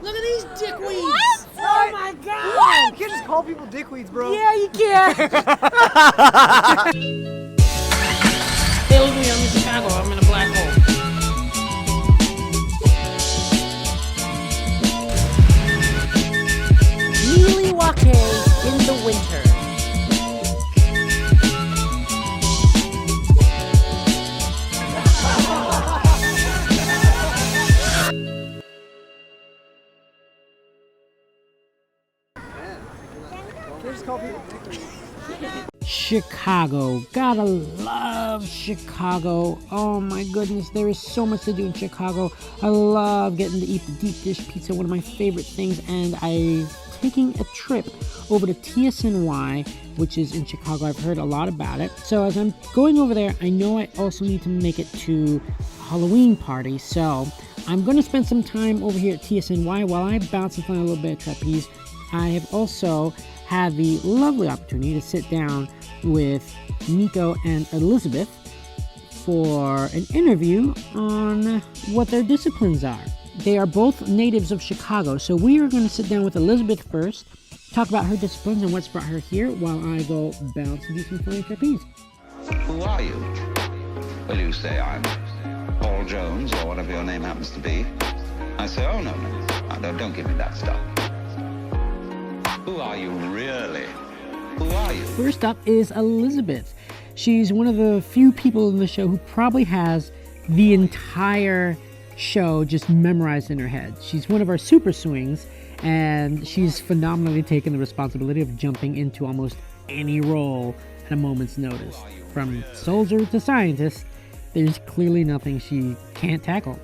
Look at these dickweeds. What? Oh my God. What? You can't just call people dickweeds, bro. Yeah, you can. Hey, look at me. I'm in Chicago. I'm in a black hole. Miliwaukee in the winter. Chicago. Gotta love Chicago. Oh my goodness, there is so much to do in Chicago. I love getting to eat the deep dish pizza, one of my favorite things, and I'm taking a trip over to TSNY, which is in Chicago. I've heard a lot about it. So as I'm going over there, I know I also need to make it to a Halloween party, so I'm going to spend some time over here at TSNY while I bounce and find a little bit of trapeze. I have also had the lovely opportunity to sit down with NIko and Elizabeth for an interview on what their disciplines are. They are both natives of Chicago, so we are going to sit down with Elizabeth first, talk about her disciplines and what's brought her here while I go bounce and do some flying trapeze. Who are you? Well, you say I'm Paul Jones, or whatever your name happens to be. I say, oh, no, don't give me that stuff. Who are you, really? Who are you? First up is Elizabeth. She's one of the few people in the show who probably has the entire show just memorized in her head. She's one of our super swings, and she's phenomenally taken the responsibility of jumping into almost any role at a moment's notice. From soldier to scientist, there's clearly nothing she can't tackle.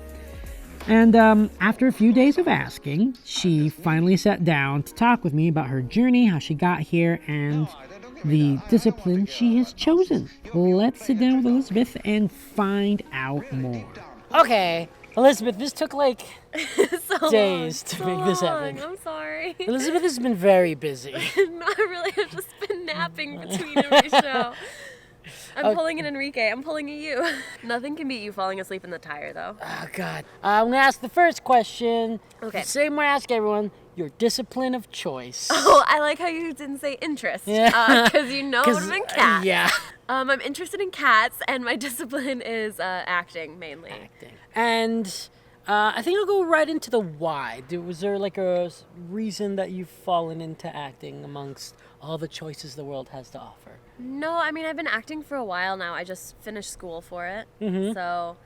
And after a few days of asking, she finally sat down to talk with me about her journey, how she got here, and the discipline she has chosen. Let's sit down with Elizabeth and find out more. Okay, Elizabeth, this took like days to make this happen. I'm sorry. Elizabeth has been very busy. Not really. I've just been napping between every show. I'm pulling an Enrique. I'm pulling a you. Nothing can beat you falling asleep in the tire, though. Oh, God. I'm going to ask the first question. Okay. The same way I ask everyone, your discipline of choice. Oh, I like how you didn't say interest. Yeah. Because you know it would have been cats. Yeah. I'm interested in cats, and my discipline is acting, mainly. Acting. And I think I'll go right into the why. Was there like a reason that you've fallen into acting amongst all the choices the world has to offer? No, I mean, I've been acting for a while now. I just finished school for it. Mm-hmm. So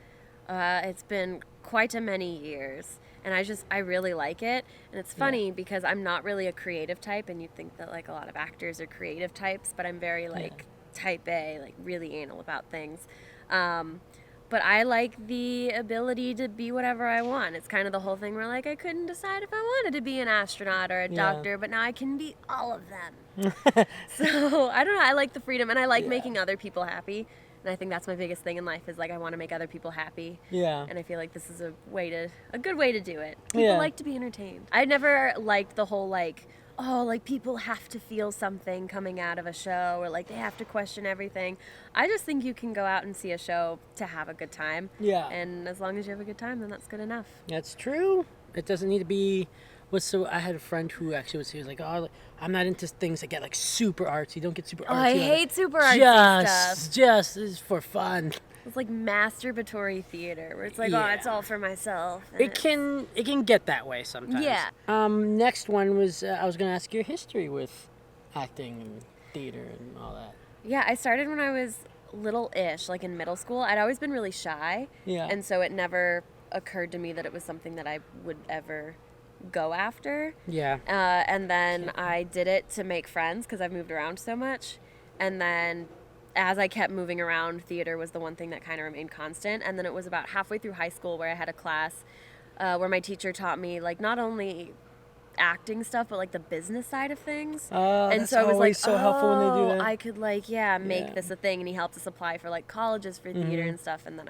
it's been quite a many years. And I really like it. And it's funny because I'm not really a creative type, and you'd think that like a lot of actors are creative types, but I'm very like type A, like really anal about things. But I like the ability to be whatever I want. It's kind of the whole thing where like I couldn't decide if I wanted to be an astronaut or a doctor, but now I can be all of them. So I don't know. I like the freedom, and I like making other people happy. And I think that's my biggest thing in life is like I want to make other people happy. Yeah. And I feel like this is a good way to do it. People like to be entertained. I never liked the whole like, oh, like people have to feel something coming out of a show, or like they have to question everything. I just think you can go out and see a show to have a good time. Yeah. And as long as you have a good time, then that's good enough. That's true. It doesn't need to be. I had a friend who actually was like, oh, I'm not into things that get like super artsy. Don't get super artsy. Oh, I hate super artsy stuff. Just is for fun. It's like masturbatory theater where it's like, oh, it's all for myself. It can get that way sometimes. Yeah. Next one was I was going to ask your history with acting and theater and all that. Yeah, I started when I was little-ish, like in middle school. I'd always been really shy. Yeah. And so it never occurred to me that it was something that I would ever go after. Yeah. And then I did it to make friends because I've moved around so much. And then as I kept moving around, theater was the one thing that kind of remained constant. And then it was about halfway through high school where I had a class where my teacher taught me like not only acting stuff but like the business side of things. And that's so I was always like, so helpful when they do that. I could like make this a thing. And he helped us apply for like colleges for theater and stuff. And then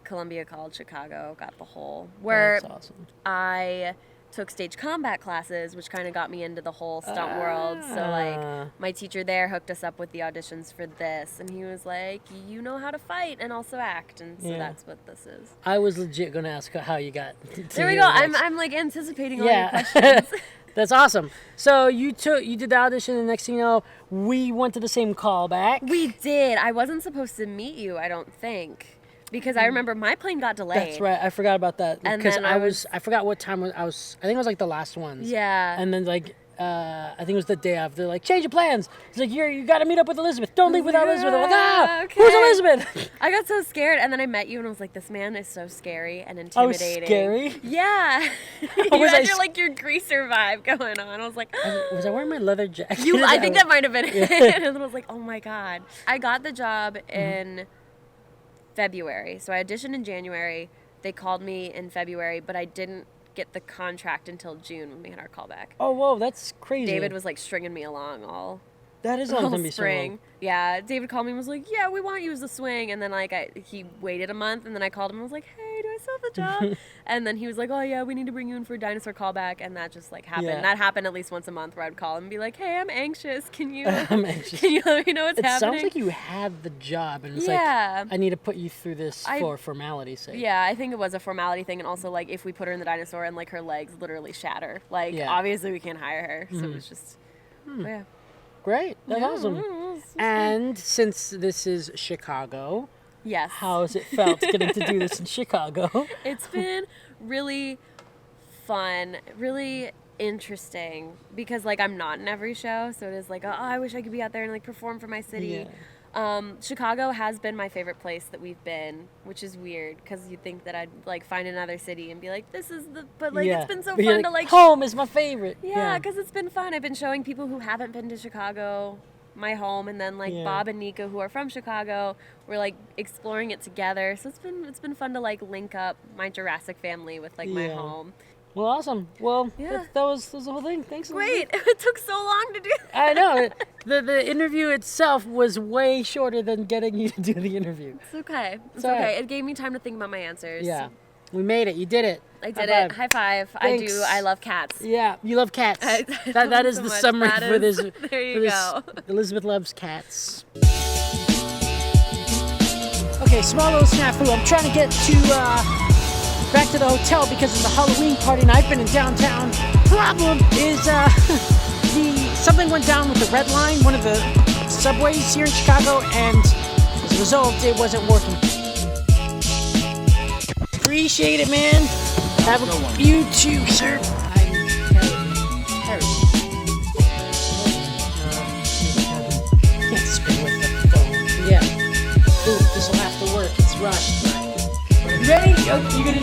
Columbia College Chicago got the whole where That's awesome. I took stage combat classes, which kind of got me into the whole stunt world. So like my teacher there hooked us up with the auditions for this, and he was like, you know how to fight and also act, and so that's what this is. I was legit gonna ask how you got to There we go. I'm like anticipating all your questions. That's awesome. So you did the audition, and next thing you know, we went to the same callback. We did. I wasn't supposed to meet you, I don't think, because I remember my plane got delayed. That's right. I forgot about that. And because then I forgot what time I was. I think it was like the last ones. Yeah. And then like I think it was the day after. Like, change your plans. It's like you got to meet up with Elizabeth. Don't leave without Elizabeth. I'm like, okay. Who's Elizabeth? I got so scared, and then I met you, and I was like, this man is so scary and intimidating. Oh, scary? Yeah. You had your greaser vibe going on. I was like, was I wearing my leather jacket? I think that might have been it. And then I was like, oh my God. I got the job in February. So I auditioned in January. They called me in February, but I didn't get the contract until June when we had our callback. Oh, whoa, that's crazy. David was like stringing me along all That is all gonna be spring. so long. Yeah, David called me and was like, yeah, we want you as the swing. And then like he waited a month, and then I called him and was like, hey, do I still have the job? And then he was like, oh yeah, we need to bring you in for a dinosaur callback. And that just like happened. Yeah. That happened at least once a month where I'd call him and be like, hey, I'm anxious. Can you I'm anxious. can you let me know what's It happening? sounds like you had the job, and it's Yeah. like, I need to put you through this for formality's sake. Yeah, I think it was a formality thing, and also like if we put her in the dinosaur and like her legs literally shatter, like obviously we can't hire her. So it was just yeah. Great. That's awesome. And since this is Chicago, Yes. how has it felt getting to do this in Chicago? It's been really fun, really interesting, because like I'm not in every show, so it is like, oh, I wish I could be out there and like perform for my city. Chicago has been my favorite place that we've been, which is weird because you'd think that I'd like find another city and be like, this is the, but like it's been so But you're fun to like home is my favorite. Yeah, because it's been fun. I've been showing people who haven't been to Chicago my home, and then like Bob and NIko, who are from Chicago, we're like exploring it together. So it's been fun to like link up my Jurassic family with like my home. Well, awesome. Well, that was the whole thing. Thanks. Wait, it took so long to do that. I know. The interview itself was way shorter than getting you to do the interview. It's okay. It's all okay. right. It gave me time to think about my answers. Yeah. We made it. You did it. I did it. High five. Thanks. I love cats. Yeah, you love cats. I that love is them the so much. summary That for is- this. there you for this. go. Elizabeth loves cats. Okay, small little snafu. I'm trying to get to back to the hotel because of the Halloween party, and I've been in downtown. Problem is, something went down with the Red Line, one of the subways here in Chicago, and as a result, it wasn't working. Appreciate it, man. Have a good one. You too, sir. Can't spin with the phone. Yeah. Ooh, this will have to work. It's rushed. You ready? You gonna